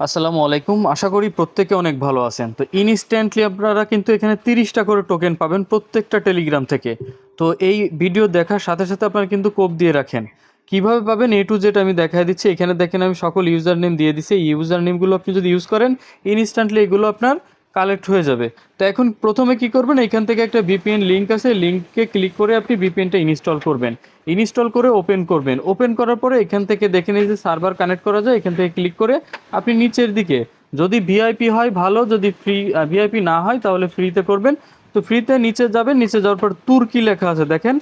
আসসালামু আলাইকুম। আশা করি প্রত্যেকে অনেক ভালো আছেন। তো ইনস্ট্যান্টলি আপনারা কিন্তু এখানে 30টা করে টোকেন পাবেন প্রত্যেকটা টেলিগ্রাম থেকে। তো এই ভিডিও দেখার সাথে সাথে আপনারা কিন্তু কোপ দিয়ে রাখেন। কিভাবে পাবেন A to Z আমি দেখায় দিচ্ছি। এখানে দেখেন আমি সকল ইউজার নেম দিয়ে দিছি। এই ইউজার নেমগুলো আপনি যদি ইউজ করেন ইনস্ট্যান্টলি এগুলো আপনার কালেক্ট হয়ে যাবে। তো এখন প্রথমে কি করবেন, এখান থেকে একটা VPN লিঙ্ক আছে, লিঙ্কে ক্লিক করে আপনি VPNটা ইনস্টল করবেন। ইনস্টল করে ওপেন করবেন। ওপেন করার পরে এখান থেকে দেখে নিন যে সার্ভার কানেক্ট করা যায়, এখান থেকে ক্লিক করে আপনি নিচের দিকে যদি ভিআইপি হয় ভালো, যদি ভিআইপি না হয় তাহলে ফ্রিতে করবেন। তো ফ্রিতে নিচে যাবেন, নিচে যাওয়ার পর তুর্কি লেখা আছে দেখেন,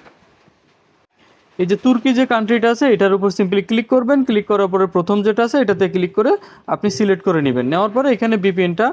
এই যে তুর্কি যে কান্ট্রিটা আছে এটার উপর সিম্পলি ক্লিক করবেন। ক্লিক করার পরে প্রথম যেটা আছে এটাতে ক্লিক করে আপনি সিলেক্ট করে নেবেন। নেওয়ার পরে এখানে ভিপিএনটা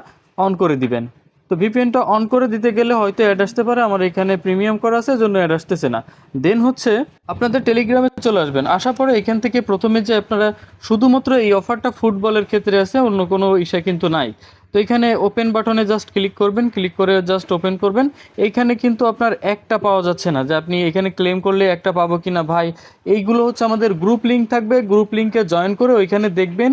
অন করে দিবেন। তো ভিপিএনটা অন করে দিতে গেলে হয়তো অ্যাড আসতে পারে, আমার এখানে প্রিমিয়াম করা আছে জন্য অ্যাড আসতেছে না। দেন হচ্ছে আপনাদের টেলিগ্রামে চলে আসবেন। আসার পরে এখান থেকে প্রথমে যে আপনারা শুধুমাত্র এই অফারটা ফুটবলের ক্ষেত্রে আছে, অন্য কোনো ইস্যা কিন্তু নাই। তো এখানে ওপেন বাটনে জাস্ট ক্লিক করবেন, ক্লিক করে জাস্ট ওপেন করবেন। এইখানে কিন্তু আপনার একটা পাওয়া যাচ্ছে না, যে আপনি এখানে ক্লেম করলে একটা পাবো কি না ভাই। এইগুলো হচ্ছে আমাদের গ্রুপ লিঙ্ক থাকবে, গ্রুপ লিঙ্কে জয়েন করে ওইখানে দেখবেন।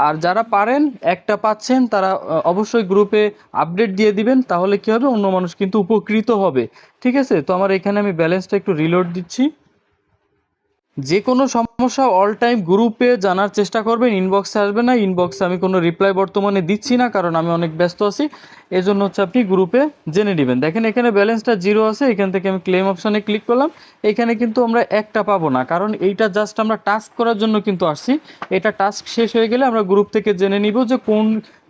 আর যারা পারেন একটা পাচ্ছেন তারা অবশ্যই গ্রুপে আপডেট দিয়ে দিবেন, তাহলে কী হবে, অন্য মানুষ কিন্তু উপকৃত হবে। ঠিক আছে, তো আমার এখানে আমি ব্যালেন্সটা একটু রিলোড দিচ্ছি। যে কোনো সমস্যা অল টাইম গ্রুপে জানার চেষ্টা করবেন, ইনবক্সে আসবে না। ইনবক্সে আমি কোনো রিপ্লাই বর্তমানে দিচ্ছি না, কারণ আমি অনেক ব্যস্ত আছি। এই জন্য হচ্ছে আপনি গ্রুপে জেনে নেবেন। দেখেন এখানে ব্যালেন্সটা জিরো আছে, এখান থেকে আমি ক্লেম অপশানে ক্লিক করলাম। এখানে কিন্তু আমরা একটা পাবো না, কারণ এইটা জাস্ট আমরা টাস্ক করার জন্য কিন্তু আসছি। এটা টাস্ক শেষ হয়ে গেলে আমরা গ্রুপ থেকে জেনে নিব যে কোন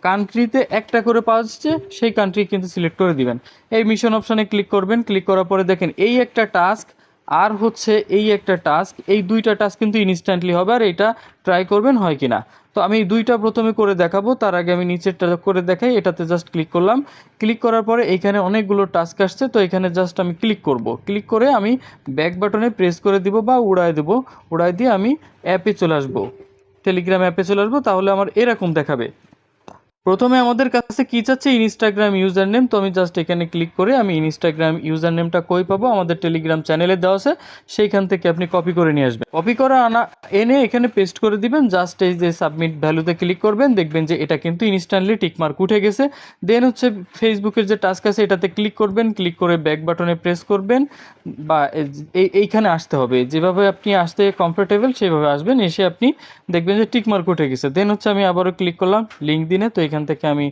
কান্ট্রিতে একটা করে পাওয়া যাচ্ছে, সেই কান্ট্রি কিন্তু সিলেক্ট করে দিবেন। এই মিশন অপশানে ক্লিক করবেন। ক্লিক করার পরে দেখেন এই একটা টাস্ক আর হচ্ছে এই একটা টাস্ক, এই দুইটা টাস্ক কিন্তু ইনস্ট্যান্টলি হবে। আর এটা ট্রাই করবেন হয় কি না। তো আমি এই দুইটা প্রথমে করে দেখাবো, তার আগে আমি নিচেরটা করে দেখাই। এটাতে জাস্ট ক্লিক করলাম। ক্লিক করার পরে এখানে অনেকগুলো টাস্ক আসছে, তো এখানে জাস্ট আমি ক্লিক করব। ক্লিক করে আমি ব্যাক বাটনে প্রেস করে দিব বা উড়ায় দেবো। উড়ায় দিয়ে আমি অ্যাপে চলে আসবো, টেলিগ্রাম অ্যাপে চলে আসবো। তাহলে আমার এরকম দেখাবে। প্রথমে আমাদের কাছে কি চাচ্ছে, ইনস্টাগ্রাম ইউজার নেম। তো আমি জাস্ট এখানে ক্লিক করে আমি ইনস্টাগ্রাম ইউজার নেমটা কই পাবো, আমাদের টেলিগ্রাম চ্যানেলে দেওয়া আছে, সেইখান থেকে আপনি কপি করে নিয়ে আসবেন। কপি করে এনে এখানে পেস্ট করে দিবেন। জাস্ট এই যে সাবমিট ভ্যালুতে ক্লিক করবেন, দেখবেন যে এটা কিন্তু ইনস্ট্যান্টলি টিকমার্ক উঠে গেছে। দেন হচ্ছে ফেসবুকের যে টাস্ক আছে এটাতে ক্লিক করবেন, ক্লিক করে ব্যাক বাটনে প্রেস করবেন, বা এইখানে আসতে হবে। যেভাবে আপনি আসতে কমফোর্টেবল সেভাবে আসবেন, এসে আপনি দেখবেন যে টিকমার্ক উঠে গেছে। দেন হচ্ছে আমি আবারও ক্লিক করলাম লিঙ্ক দিনে। তো এখান থেকে আমি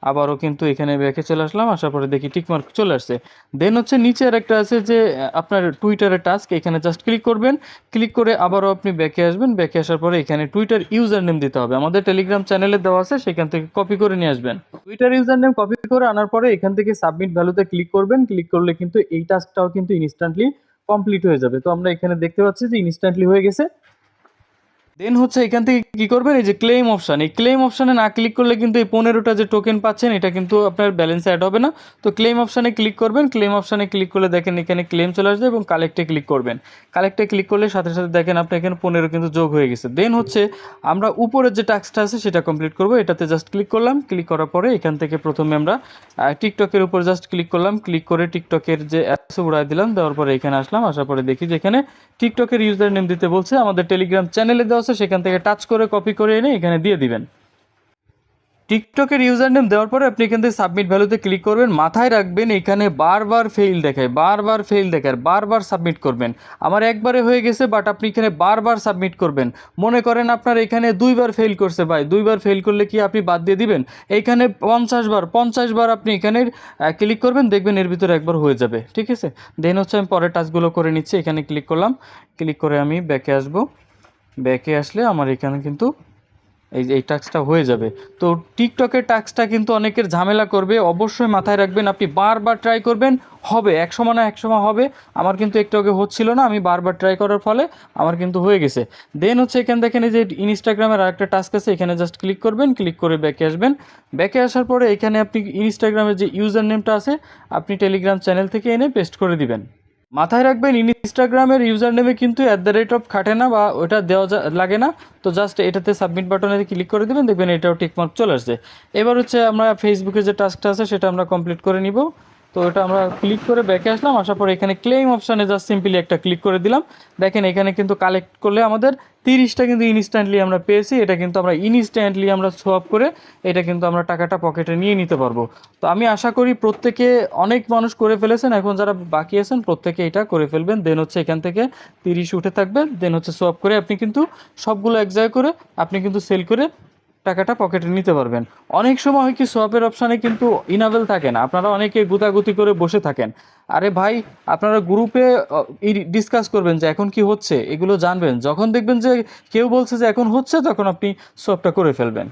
আবারও কিন্তু এখানে ব্যাকে চলে আসলাম। আসার পরে দেখি টিকমার্ক চলে আসছে। দেন হচ্ছে নিচে আর একটা আছে যে আপনার টুইটারের টাস্ক, এখানে জাস্ট ক্লিক করবেন। ক্লিক করে আবারও আপনি ব্যাকে আসবেন। ব্যাকে আসার পরে এখানে টুইটার ইউজার নেম দিতে হবে, আমাদের টেলিগ্রাম চ্যানেলে দেওয়া আছে, সেখান থেকে কপি করে নিয়ে আসবেন। টুইটার ইউজার নেম কপি করে আনার পরে এখান থেকে সাবমিট ভ্যালুতে ক্লিক করবেন। ক্লিক করলে কিন্তু এই টাস্কটাও কিন্তু ইনস্ট্যান্টলি কমপ্লিট হয়ে যাবে। তো আমরা এখানে দেখতে পাচ্ছি যে ইনস্ট্যান্টলি হয়ে গেছে। দেন হচ্ছে এখান থেকে কি করবেন, এই যে ক্লেম অপশান, এই ক্লেম অপশানে না ক্লিক করলে কিন্তু এই 15টা যে টোকেন পাচ্ছেন এটা কিন্তু আপনার ব্যালেন্সে অ্যাড হবে না। তো ক্লেম অপশানে ক্লিক করবেন। ক্লেম অপশানে ক্লিক করলে দেখেন এখানে ক্লেম চলে আসবে এবং কালেক্টে ক্লিক করবেন। কালেক্টে ক্লিক করলে সাথে সাথে দেখেন আপনার এখানে 15 কিন্তু যোগ হয়ে গেছে। দেন হচ্ছে আমরা উপরের যে টাস্কটা আছে সেটা কমপ্লিট করবো। এটাতে জাস্ট ক্লিক করলাম। ক্লিক করার পরে এখান থেকে প্রথমে আমরা টিকটকের উপর জাস্ট ক্লিক করলাম। ক্লিক করে টিকটকের যে অ্যাপস উড়াই দিলাম। দেওয়ার পরে এখানে আসলাম। আসার পরে দেখি যে এখানে টিকটকের ইউজার নেম দিতে বলছে, আমাদের টেলিগ্রাম চ্যানেলে দেওয়া আছে, সেখান থেকে টাচ করে কপি করে এনে এখানে দিয়ে দিবেন। টিকটকের ইউজার নেম দেওয়ার পরে আপনি এখান থেকে সাবমিট ভ্যালুতে ক্লিক করবেন। মাথায় রাখবেন এখানে বারবার ফেইল দেখায়, বারবার ফেইল দেখায়, বারবার সাবমিট করবেন। আমার একবারে হয়ে গেছে, বাট আপনি এখানে বারবার সাবমিট করবেন। মনে করেন আপনার এখানে 2বার ফেইল করছে ভাই, 2বার ফেইল করলে কি আপনি বাদ দিয়ে দিবেন? এইখানে 50বার আপনি এখানে ক্লিক করবেন, দেখবেন এর ভিতরে একবার হয়ে যাবে। ঠিক আছে, দেন হচ্ছে আমি পরের টাস্কগুলো করে নিচ্ছি। এখানে ক্লিক করলাম। ক্লিক করে আমি ব্যাকে আসবো। ব্যাকে আসলে আমার এখানে কিন্তু এই টাস্কটা হয়ে যাবে। তো টিকটকের টাস্কটা কিন্তু অনেকের ঝামেলা করবে, অবশ্যই মাথায় রাখবেন। আপনি বারবার ট্রাই করবেন, হবে একসময় না একসময় হবে। আমার কিন্তু একটু আগে হচ্ছিল না, আমি বারবার ট্রাই করার ফলে আমার কিন্তু হয়ে গেছে। দেন হচ্ছে এখানে দেখেন এই যে ইনস্টাগ্রামের আরেকটা টাস্ক আছে, এখানে জাস্ট ক্লিক করবেন। ক্লিক করে ব্যাকে আসবেন। ব্যাকে আসার পরে এখানে আপনি ইনস্টাগ্রামের যে ইউজার নেমটা আছে আপনি টেলিগ্রাম চ্যানেল থেকে এনে পেস্ট করে দিবেন। মাথায় রাখবেন ইনস্টাগ্রামের ইউজার নেমে কিন্তু খাটে না, বা ওটা দেওয়া লাগে না। তো জাস্ট এটাতে সাবমিট বাটনে ক্লিক করে দেবেন, দেখবেন এটাও টিকমার্ক চলে আসছে। এবার হচ্ছে আমরা ফেসবুকে যে টাস্কটা আছে সেটা আমরা কমপ্লিট করে নিব। তো এটা আমরা ক্লিক করে ব্যাকে আসলাম, আসার পর এখানে ক্লেম অপশানে জাস্ট সিম্পলি একটা ক্লিক করে দিলাম। দেখেন এখানে কিন্তু কালেক্ট করলে আমাদের 30টা কিন্তু ইনস্ট্যান্টলি আমরা পেয়েছি। এটা কিন্তু আমরা ইনস্ট্যান্টলি আমরা সোয়াপ করে এটা কিন্তু আমরা টাকাটা পকেটে নিয়ে নিতে পারবো। তো আমি আশা করি প্রত্যেকে, অনেক মানুষ করে ফেলেছেন, এখন যারা বাকি আছেন প্রত্যেকে এটা করে ফেলবেন। দেন হচ্ছে এখান থেকে 30 উঠে থাকবে, দেন হচ্ছে সোয়াপ করে আপনি কিন্তু সবগুলো এক জায়গায় করে আপনি কিন্তু সেল করে টাকাটা পকেটে নিতে পারবেন। অনেক সময় হয় কি সোয়াপের অপশানে কিন্তু ইনাবেল থাকে না, আপনারা অনেকে গুতাগুতি করে বসে থাকেন। আরে ভাই, আপনারা গ্রুপে ডিসকাস করবেন যে এখন কি হচ্ছে, এগুলো জানবেন। যখন দেখবেন যে কেউ বলছে যে এখন হচ্ছে, তখন আপনি সোয়াপটা করে ফেলবেন।